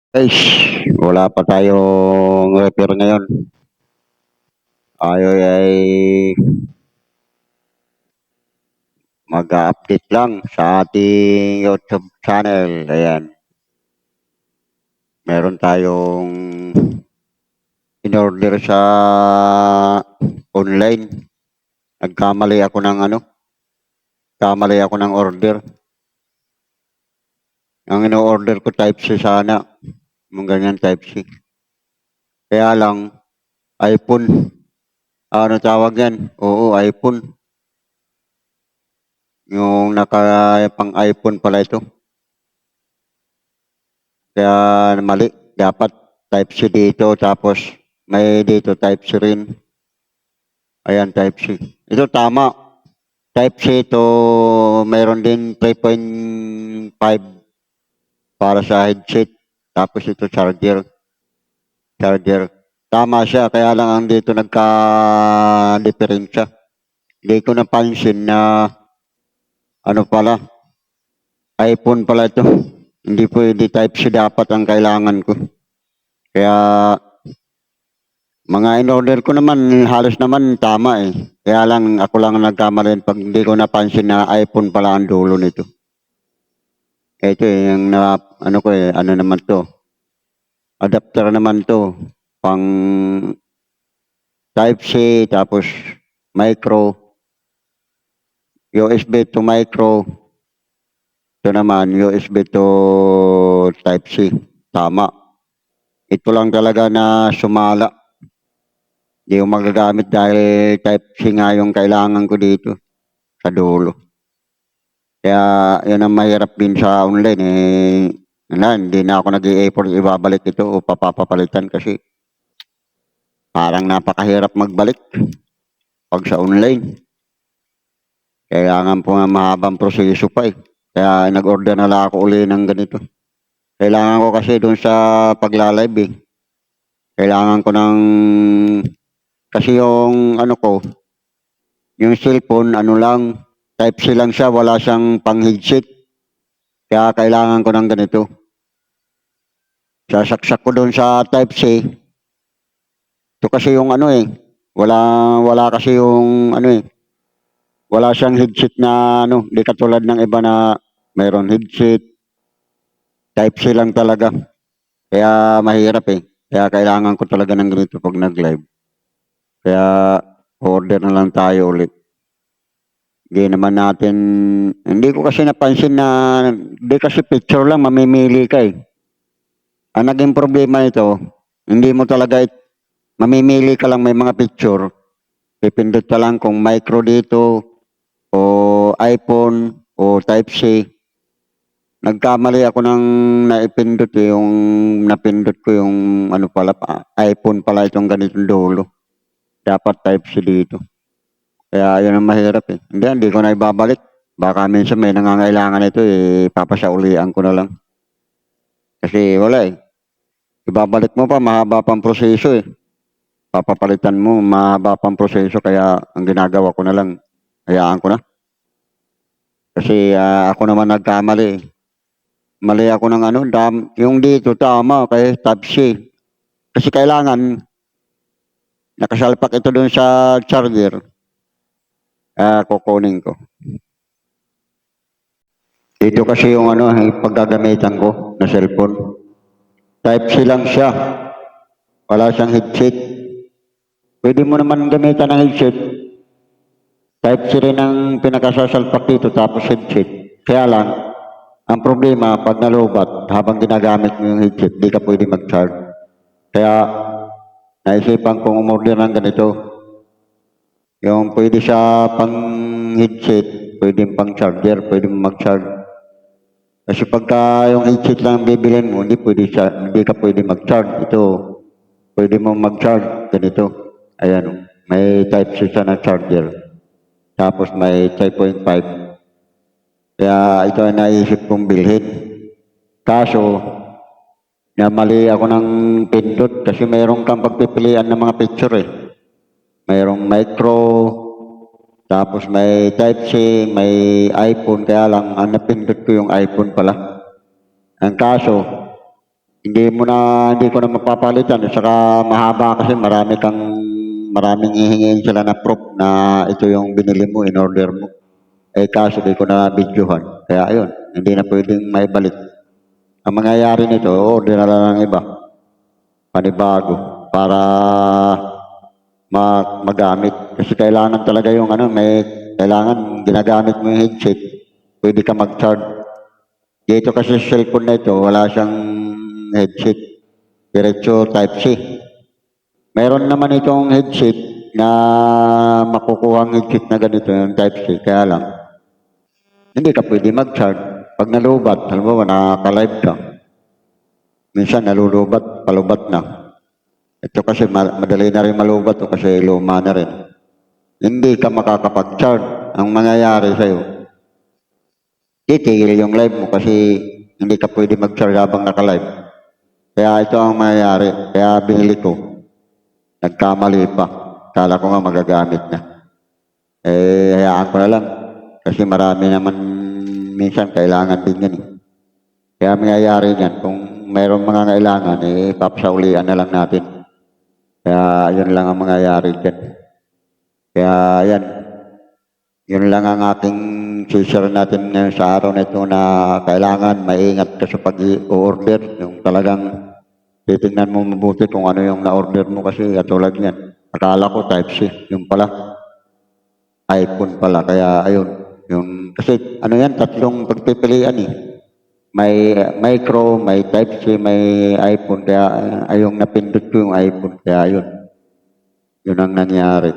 Guys, wala pa tayong repair ngayon. Tayo ay mag-update lang sa ating YouTube channel. Ayan, meron tayong in-order sa online. Nagkamali ako ng kamali ako ng order. Ang ino-order ko type C sana. Yung ganyan type C. Kaya lang, iPhone. Ano tawag yan? Oo, iPhone. Yung pang iPhone pala ito. Kaya mali. Dapat type C dito tapos may dito type C rin. Ayan, type C. Ito tama. Type C ito mayroon din 3.5 para sa headset. Tapos ito charger. Charger. Tama siya. Kaya lang ang dito nagka-diferensya. Hindi ko napansin na ano pala. iPhone pala ito. Hindi pwede type C dapat ang kailangan ko. Kaya mga in-order ko naman, halos naman tama eh. Kaya lang ako lang nagkamali pag hindi ko napansin na iPhone pala ang dulo nito. Ito eh, yung ano ko eh, ano naman to. Adapter naman to. Pang Type C, tapos micro. USB to micro. Ito naman, USB to Type C. Tama. Ito lang talaga na sumala. Hindi ko magagamit dahil Type C nga yung kailangan ko dito sa dulo. Kaya yun ang mahirap din sa online eh. Hindi na ako nag-i-effort ibabalik ito o papapalitan kasi parang napakahirap magbalik pag sa online. Kailangan po nga mahabang proseso pa eh. Kaya nag-order na lang ako uli ng ganito. Kailangan ko kasi doon sa pagla-live eh. Kailangan ko ng kasi yung ano ko, yung cellphone ano lang, type C lang siya, wala siyang pang headset. Kaya kailangan ko ng ganito. Sasaksak ko doon sa type C. Ito kasi yung ano eh, wala kasi yung ano eh, wala siyang headset na ano, di katulad ng iba na mayroon headset. Type C lang talaga. Kaya mahirap eh. Kaya kailangan ko talaga ng ganito pag nag-live. Kaya order na lang tayo ulit. Hindi ko kasi napansin na, di kasi picture lang, mamimili ka eh. Ang naging problema nito, hindi mo talaga, mamimili ka lang may mga picture. Pipindot ka lang kung micro dito, o iPhone, o Type C. Nagkamali ako ng naipindot eh, yung napindot ko yung ano pala, iPhone pala itong ganitong dulo. Dapat Type C dito. Kaya yun ang mahirap eh. Hindi ko na ibabalik. Baka minsan may nangangailangan ito eh, papasaulian ko na lang. Kasi wala eh. Ibabalik mo pa, mahaba pang proseso eh. Papapalitan mo, mahaba pang proseso. Kaya ang ginagawa ko na lang, hayaan ko na. Kasi ako naman nagkamali eh. Mali ako ng ano, yung dito tama, kaya Type C. Kasi kailangan, nakasalpak ito dun sa charger. Kukunin ko. Dito kasi yung ano, yung paggagamitan ko na cellphone. Type C lang siya. Wala siyang headset. Pwede mo naman gamitan ng headset. Type C rin ang pinakasasalpak dito tapos headset. Kaya lang, ang problema, pag nalubat, habang ginagamit mo yung headset, di ka pwede mag-charge. Kaya, naisipan kong umorder ng ganito. Yung pwede siya pang headset, pwede pang charger, pwede mo mag-charge. Kasi pagka yung headset lang bibilin mo, hindi ka pwede mag-charge. Ito, pwede mo mag-charge. Ganito. Ayan, may type C siya na charger. Tapos may 3.5. Kaya ito ay naisip kong bilhin. Kaso, mali ako ng pindot kasi mayroon kang pagpipilian ng mga picture eh. Mayroong micro, tapos may type C, may iPhone. Kaya lang, ang napindot ko yung iPhone pala. Ang kaso, hindi ko na mapapalitan at saka mahaba kasi maraming hihingiin sila na proof na ito yung binili mo, in order mo. Eh kaso di ko na videohan. Kaya ayun, hindi na pwedeng maibalik. Ang mangyayari nito, order na lang ng iba, panibago, para magamit. Kasi kailangan talaga yung kailangan ginagamit mo yung headset, pwede ka mag-charge. Dito kasi sa cellphone na ito, wala siyang headset. Diretso Type-C. Meron naman itong headset na makukuha ang headset na ganito, yung Type-C. Kaya lang, hindi ka pwede mag-charge. Pag nalubat, halimbawa nakaka-live ka, minsan nalulubat, palubat na. Ito kasi madali na rin malubat o kasi luma na rin. Hindi ka makakapag-charge. Ang mangyayari sa'yo, titigil yung live mo kasi hindi ka pwede mag-charge habang naka-live. Kaya ito ang mangyayari. Kaya binili ko. Nagkamali pa. Kala ko nga magagamit na. Eh, hayaan ko na lang. Kasi marami naman minsan kailangan din yan. Kaya mangyayari yan. Kung mayroong mga kailangan, papasaulian na lang natin. Kaya yun lang ang mangyayari dyan. Kaya yan. Yun lang ang aking share natin ngayon sa araw na ito na kailangan maingat ka sa pag-i-order. Yung talagang titingnan mo mabuti kung ano yung na-order mo kasi katulad yan. Akala ko Type-C. Yung pala, iPhone pala. Kaya ayun. Kasi ano yan, tatlong pagpipilian eh. May micro, may Type-C, may iPhone. Kaya ayong napindot ko yung iPhone. Kaya yun. Yun ang nangyari.